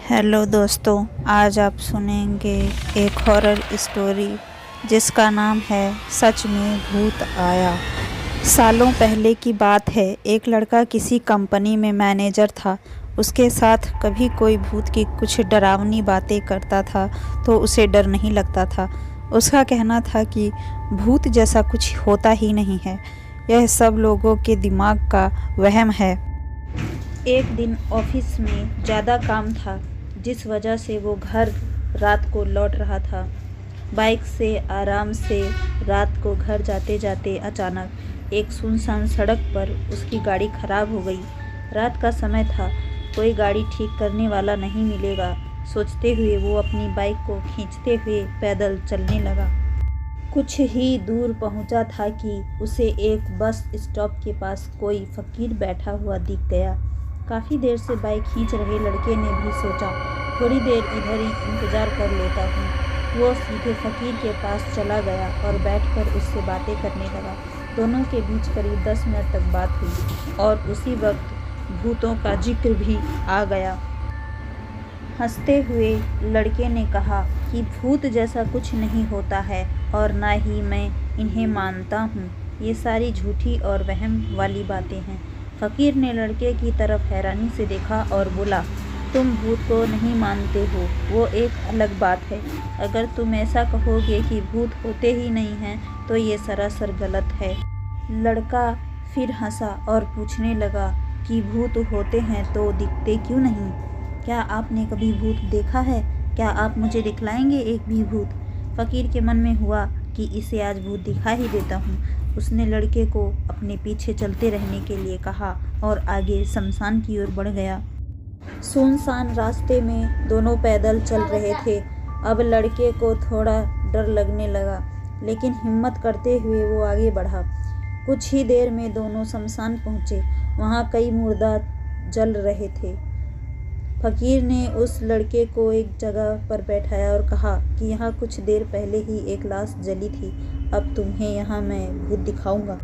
Hello दोस्तों, आज आप सुनेंगे एक हॉरर स्टोरी जिसका नाम है सच में भूत आया। सालों पहले की बात है। एक लड़का किसी कंपनी में मैनेजर था। उसके साथ कभी कोई भूत की कुछ डरावनी बातें करता था तो उसे डर नहीं लगता था। उसका कहना था कि भूत जैसा कुछ होता ही नहीं है, यह सब लोगों के दिमाग का वहम है। एक दिन ऑफिस में ज़्यादा काम था, जिस वजह से वो घर रात को लौट रहा था। बाइक से आराम से रात को घर जाते जाते अचानक एक सुनसान सड़क पर उसकी गाड़ी खराब हो गई। रात का समय था, कोई गाड़ी ठीक करने वाला नहीं मिलेगा। सोचते हुए वो अपनी बाइक को खींचते हुए पैदल चलने लगा। कुछ ही दूर पहुंचा था कि उसे एक बस स्टॉप के पास कोई फकीर बैठा हुआ दिख गया। काफ़ी देर से बाइक खींच रहे लड़के ने भी सोचा, थोड़ी देर इधर ही इंतज़ार कर लेता हूँ। वो सीधे फकीर के पास चला गया और बैठकर उससे बातें करने लगा। दोनों के बीच करीब 10 मिनट तक बात हुई और उसी वक्त भूतों का जिक्र भी आ गया। हंसते हुए लड़के ने कहा कि भूत जैसा कुछ नहीं होता है और ना ही मैं इन्हें मानता हूँ। ये सारी झूठी और वहम वाली बातें हैं। फकीर ने लड़के की तरफ हैरानी से देखा और बोला, तुम भूत को नहीं मानते हो, वो एक अलग बात है। अगर तुम ऐसा कहोगे कि भूत होते ही नहीं हैं तो ये सरासर गलत है। लड़का फिर हंसा और पूछने लगा कि भूत होते हैं तो दिखते क्यों नहीं? क्या आपने कभी भूत देखा है? क्या आप मुझे दिखलाएंगे एक भी भूत? फकीर के मन में हुआ कि इसे आज भूत दिखा ही देता हूँ। उसने लड़के को अपने पीछे चलते रहने के लिए कहा और आगे शमशान की ओर बढ़ गया। सुनसान रास्ते में दोनों पैदल चल रहे थे। अब लड़के को थोड़ा डर लगने लगा, लेकिन हिम्मत करते हुए वो आगे बढ़ा। कुछ ही देर में दोनों शमशान पहुँचे। वहाँ कई मुर्दा जल रहे थे। फकीर ने उस लड़के को एक जगह पर बैठाया और कहा कि यहाँ कुछ देर पहले ही एक लाश जली थी। अब तुम्हें यहाँ मैं भूत दिखाऊंगा।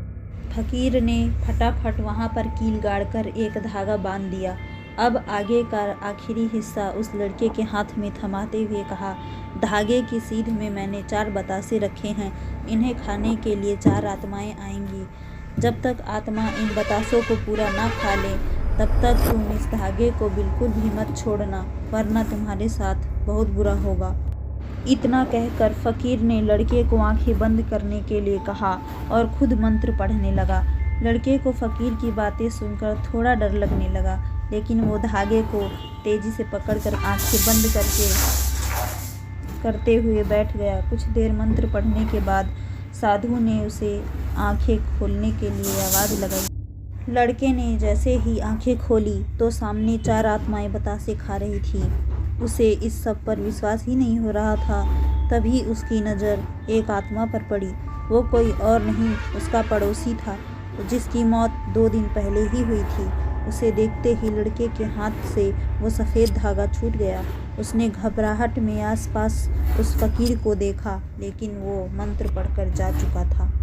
फकीर ने फटाफट वहाँ पर कील गाड़कर एक धागा बांध दिया। अब आगे का आखिरी हिस्सा उस लड़के के हाथ में थमाते हुए कहा, धागे की सीध में मैंने 4 बतासे रखे हैं। इन्हें खाने के लिए 4 आत्माएं आएंगी। जब तक आत्मा इन बतासों को पूरा ना खा ले तब तक तुम इस धागे को बिल्कुल भी मत छोड़ना, वरना तुम्हारे साथ बहुत बुरा होगा। इतना कहकर फकीर ने लड़के को आंखें बंद करने के लिए कहा और खुद मंत्र पढ़ने लगा। लड़के को फकीर की बातें सुनकर थोड़ा डर लगने लगा, लेकिन वो धागे को तेजी से पकड़कर आंखें बंद करते हुए बैठ गया। कुछ देर मंत्र पढ़ने के बाद साधु ने उसे आंखें खोलने के लिए आवाज़ लगाई। लड़के ने जैसे ही आंखें खोली तो सामने 4 आत्माएं बतासे खा रही थी। उसे इस सब पर विश्वास ही नहीं हो रहा था। तभी उसकी नज़र एक आत्मा पर पड़ी। वो कोई और नहीं, उसका पड़ोसी था, जिसकी मौत 2 दिन पहले ही हुई थी। उसे देखते ही लड़के के हाथ से वो सफ़ेद धागा छूट गया। उसने घबराहट में आसपास उस फकीर को देखा, लेकिन वो मंत्र पढ़कर जा चुका था।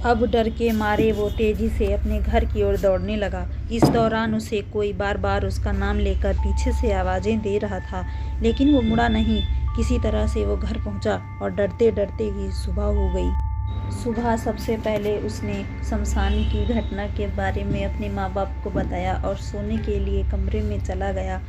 अब डर के मारे वो तेजी से अपने घर की ओर दौड़ने लगा। इस दौरान उसे कोई बार बार उसका नाम लेकर पीछे से आवाज़ें दे रहा था, लेकिन वो मुड़ा नहीं। किसी तरह से वो घर पहुंचा और डरते डरते ही सुबह हो गई। सुबह सबसे पहले उसने शमशान की घटना के बारे में अपने माँ बाप को बताया और सोने के लिए कमरे में चला गया।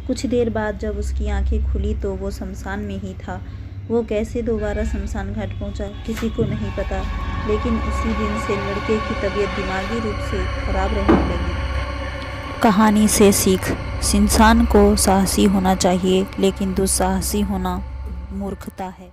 कुछ देर बाद जब उसकी आंखें खुली तो वो शमशान में ही था। वो कैसे दोबारा शमशान घाट पहुंचा, किसी को नहीं पता, लेकिन उसी दिन से लड़के की तबीयत दिमागी रूप से खराब रहने लगी। कहानी से सीख, इंसान को साहसी होना चाहिए, लेकिन दुस्साहसी होना मूर्खता है।